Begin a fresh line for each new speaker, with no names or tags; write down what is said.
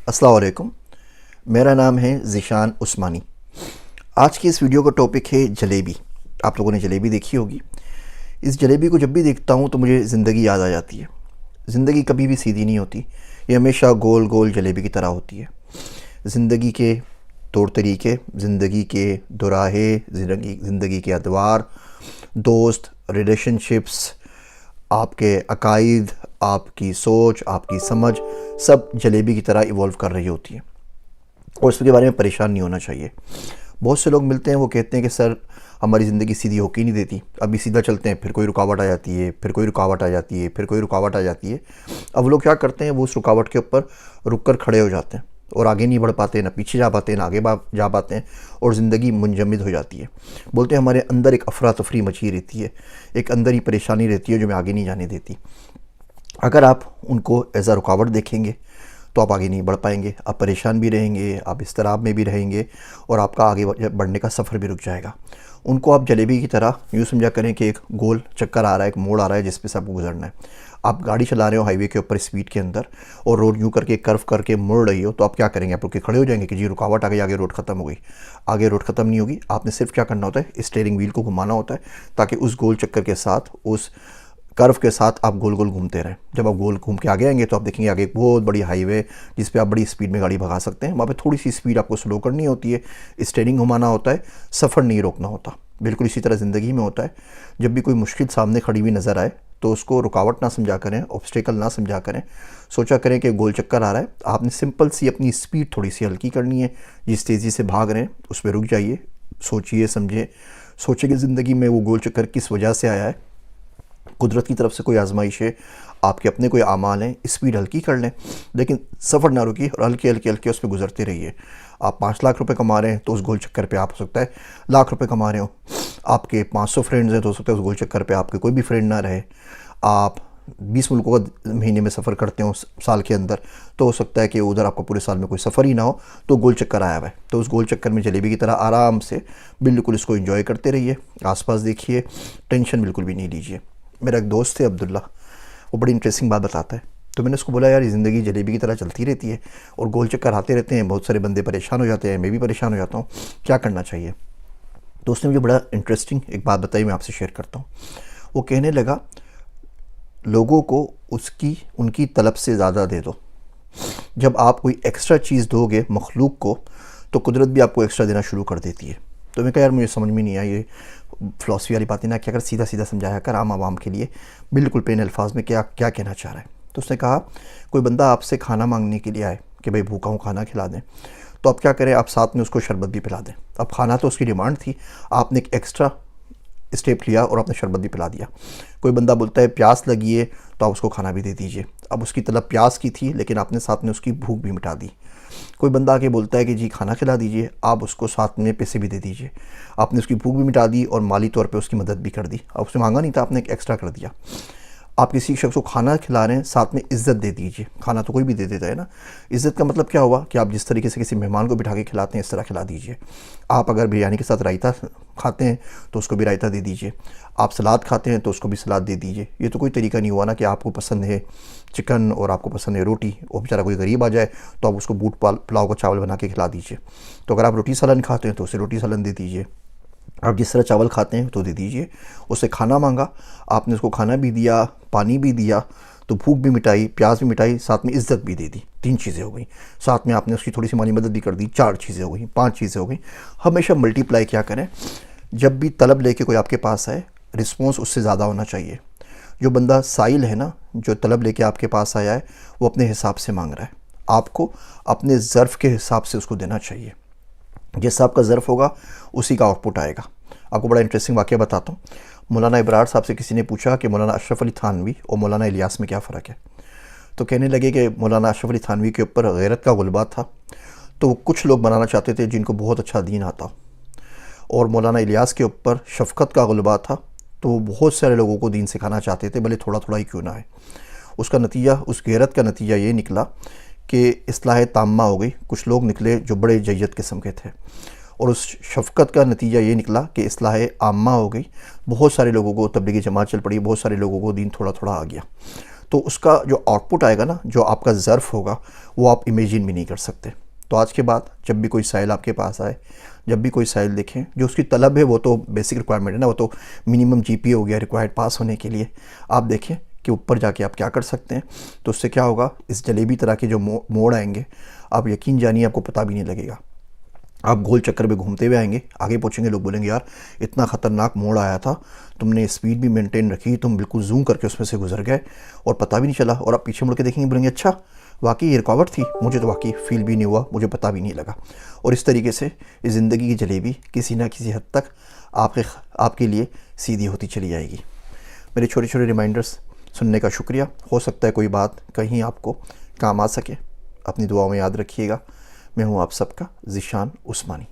अस्सलाम वालेकुम। मेरा नाम है ज़ीशान उस्मानी। आज की इस वीडियो का टॉपिक है जलेबी। आप लोगों ने जलेबी देखी होगी। इस जलेबी को जब भी देखता हूँ तो मुझे ज़िंदगी याद आ जाती है। ज़िंदगी कभी भी सीधी नहीं होती, ये हमेशा गोल गोल जलेबी की तरह होती है। ज़िंदगी के तौर तरीके, ज़िंदगी के दोराहे, ज़िंदगी के अदवार, दोस्त, रिलेशनशिप्स, आपके अकायद, आपकी सोच, आपकी समझ सब जलेबी की तरह इवॉल्व कर रही होती है और इसके बारे में परेशान नहीं होना चाहिए। बहुत से लोग मिलते हैं, वो कहते हैं कि सर हमारी ज़िंदगी सीधी होके ही नहीं देती, अभी सीधा चलते हैं फिर कोई रुकावट आ जाती है, फिर कोई रुकावट आ जाती है, फिर कोई रुकावट आ जाती है। अब वो लोग क्या करते हैं, वो उस रुकावट के ऊपर रुक कर खड़े हो जाते हैं और आगे नहीं बढ़ पाते, ना पीछे जा पाते, ना आगे जा पाते हैं और ज़िंदगी मुंजमद हो जाती है। बोलते हैं हमारे अंदर एक अफरा तफरी मची रहती है, एक अंदर ही परेशानी रहती है जो मैं आगे नहीं जाने देती। अगर आप उनको एज आ रुकावट देखेंगे तो आप आगे नहीं बढ़ पाएंगे, आप परेशान भी रहेंगे, आप इस्तराब में भी रहेंगे और आपका आगे बढ़ने का सफ़र भी रुक जाएगा। उनको आप जलेबी की तरह यूँ समझा करें कि एक गोल चक्कर आ रहा है, एक मोड़ आ रहा है जिस पे से आपको गुजरना है। आप गाड़ी चला रहे हो हाईवे के ऊपर स्पीड के अंदर और रोड यूँ करके कर्व करके मुड़ रही हो, तो आप क्या करेंगे? आप रुक के खड़े हो जाएंगे कि जी रुकावट आ गई, आगे रोड ख़त्म हो गई। आगे रोड ख़त्म नहीं होगी। आपने सिर्फ क्या करना होता है, स्टीयरिंग व्हील को घुमाना होता है ताकि उस गोल चक्कर के साथ, उस कर्व के साथ आप गोल गोल घूमते रहें। जब आप गोल घूम के आगे आएंगे तो आप देखेंगे आगे एक बहुत बड़ी हाईवे जिस पे आप बड़ी स्पीड में गाड़ी भगा सकते हैं। वहाँ पे थोड़ी सी स्पीड आपको स्लो करनी होती है, स्टीयरिंग घुमाना होता है, सफ़र नहीं रोकना होता। बिल्कुल इसी तरह ज़िंदगी में होता है। जब भी कोई मुश्किल सामने खड़ी हुई नज़र आए तो उसको रुकावट ना समझा करें, ऑब्स्टेकल ना समझा करें। सोचा करें कि गोल चक्कर आ रहा है, आपने सिंपल सी अपनी स्पीड थोड़ी सी हल्की करनी है। जिस तेज़ी से भाग रहे हैं उस पर रुक जाइए, सोचिए समझिए, सोचिए कि ज़िंदगी में वो गोल चक्कर किस वजह से आया है। कुदरत की तरफ से कोई आजमाइश है, आपके अपने कोई आमाल हैं, स्पीड हल्की कर लें लेकिन सफ़र ना रुकिए और हल्के हल्के हल्के उस पर गुजरते रहिए। आप 5 लाख रुपए कमा रहे हैं तो उस गोल चक्कर पे आप हो सकता है लाख रुपए कमा रहे हो। आपके 500 फ्रेंड्स हैं तो हो सकता है उस गोल चक्कर पे आपके कोई भी फ्रेंड ना रहे। आप 20 मुल्कों का महीने में सफ़र करते हो साल के अंदर, तो हो सकता है कि उधर आपका पूरे साल में कोई सफ़र ही ना हो, तो गोल चक्कर आया हुआ है। तो उस गोल चक्कर में जलेबी की तरह आराम से बिल्कुल इसको एंजॉय करते रहिए, आसपास देखिए, टेंशन बिल्कुल भी नहीं लीजिए। मेरा एक दोस्त है अब्दुल्ला, वो बड़ी इंटरेस्टिंग बात बताता है। तो मैंने उसको बोला यार ये ज़िंदगी जलेबी की तरह चलती रहती है और गोल चक्कर आते रहते हैं, बहुत सारे बंदे परेशान हो जाते हैं, मैं भी परेशान हो जाता हूँ, क्या करना चाहिए? तो उसने मुझे बड़ा इंटरेस्टिंग एक बात बताई, मैं आपसे शेयर करता हूँ। वो कहने लगा लोगों को उनकी तलब से ज़्यादा दे दो। जब आप कोई एक्स्ट्रा चीज़ दोगे मखलूक को तो कुदरत भी आपको एक्स्ट्रा देना शुरू कर देती है। तो मैं कहा यार मुझे समझ में नहीं आई ये फ़िलासफ़ी वाली बातें ना, क्या कर सीधा सीधा समझाया कर आम आवाम के लिए, बिल्कुल प्लेन अल्फाज में क्या क्या कहना चाह रहा है। तो उसने कहा कोई बंदा आपसे खाना मांगने के लिए आए कि भाई भूखा हूँ खाना खिला दें, तो आप क्या करें, आप साथ में उसको शरबत भी पिला दें। अब खाना तो उसकी डिमांड थी, आपने एक एक्स्ट्रा स्टेप लिया और आपने शरबत भी पिला दिया। कोई बंदा बोलता है प्यास लगी है तो आप उसको खाना भी दे दीजिए। अब उसकी तलब प्यास की थी लेकिन आपने साथ में उसकी भूख भी मिटा दी। कोई बंदा आके बोलता है कि जी खाना खिला दीजिए, आप उसको साथ में पैसे भी दे दीजिए। आपने उसकी भूख भी मिटा दी और माली तौर पे उसकी मदद भी कर दी। अब उसने मांगा नहीं था, आपने एक एक्स्ट्रा कर दिया। आप किसी शख्स को खाना खिला रहे हैं, साथ में इज़्ज़त दे दीजिए। खाना तो कोई भी दे देता है ना। इज़्ज़त का मतलब क्या हुआ कि आप जिस तरीके से किसी मेहमान को बिठा के खिलाते हैं इस तरह खिला दीजिए। आप अगर बिरयानी के साथ रायता खाते हैं तो उसको भी रायता दे दीजिए। आप सलाद खाते हैं तो उसको भी सलाद दे दीजिए। ये तो कोई तरीका नहीं हुआ ना कि आपको पसंद है चिकन और आपको पसंद है रोटी, और बेचारा कोई गरीब आ जाए तो आप उसको बूट पुलाव का चावल बना के खिला दीजिए। तो अगर आप रोटी सालन खाते हैं तो उसे रोटी सालन दे दीजिए। आप जिस तरह चावल खाते हैं तो दे दीजिए। उससे खाना मांगा, आपने उसको खाना भी दिया, पानी भी दिया, तो भूख भी मिटाई, प्यास भी मिटाई, साथ में इज़्ज़त भी दे दी। 3 चीज़ें हो गई। साथ में आपने उसकी थोड़ी सी माली मदद भी कर दी, 4 चीज़ें हो गई, 5 चीज़ें हो गई। हमेशा मल्टीप्लाई क्या करें, जब भी तलब लेके कोई आपके पास आए रिस्पॉन्स उससे ज़्यादा होना चाहिए। जो बंदा साइल है ना, जो तलब लेके आपके पास आया है, वो अपने हिसाब से मांग रहा है, आपको अपने ज़र्फ़ के हिसाब से उसको देना चाहिए। जिस आपका ज़र्फ़ होगा उसी का आउटपुट आएगा। आपको बड़ा इंटरेस्टिंग वाक़या बताता हूँ। मौलाना इब्रार साहब से किसी ने पूछा कि मौलाना अशरफ अली थानवी और मौलाना इलियास में क्या फ़र्क है। तो कहने लगे कि मौलाना अशरफ अली थानवी के ऊपर गैरत का गुलबा था, तो वो कुछ लोग बनाना चाहते थे जिनको बहुत अच्छा दीन आता हो, और मौलाना इलियास के ऊपर शफ़क़त का गुलबा था, तो वो बहुत सारे लोगों को दीन सिखाना चाहते थे, भले थोड़ा थोड़ा ही क्यों ना है। उसका नतीजा, उस गैरत का नतीजा ये निकला कि इस्लाह ताम्मा हो गई। कुछ लोग निकले जो बड़े जय्यत किस्म के थे, और उस शफ़क़त का नतीजा ये निकला कि इस्लाह आम्मा हो गई। बहुत सारे लोगों को तबलीगी जमात चल पड़ी, बहुत सारे लोगों को दीन थोड़ा थोड़ा आ गया। तो उसका जो आउटपुट आएगा ना, जो आपका ज़र्फ़ होगा, वो आप इमेजिन भी नहीं कर सकते। तो आज के बाद जब भी कोई साइल आपके पास आए, जब भी कोई साइल देखें, जो उसकी तलब है वो तो बेसिक रिक्वायरमेंट है ना, वो तो मिनिमम जीपीए हो गया रिक्वायर्ड पास होने के लिए। आप देखें कि ऊपर जाके आप क्या कर सकते हैं। तो उससे क्या होगा, इस जलेबी तरह के जो मोड़ आएंगे, आप यकीन जानिए आपको पता भी नहीं लगेगा। आप गोल चक्कर में घूमते हुए आएंगे, आगे पहुँचेंगे, लोग बोलेंगे यार इतना ख़तरनाक मोड़ आया था, तुमने स्पीड भी मेंटेन रखी, तुम बिल्कुल जूम करके उसमें से गुजर गए और पता भी नहीं चला। और आप पीछे मुड़ के देखेंगे, बोलेंगे अच्छा वाकई ये रुकावट थी, मुझे तो वाकई फील भी नहीं हुआ, मुझे पता भी नहीं लगा। और इस तरीके से इस ज़िंदगी की जलेबी किसी ना किसी हद तक आपके लिए सीधी होती चली जाएगी। मेरे छोटे छोटे रिमाइंडर्स सुनने का शुक्रिया। हो सकता है कोई बात कहीं आपको काम आ सके। अपनी दुआओं में याद रखिएगा। मैं हूँ आप सबका ज़ीशान उस्मानी।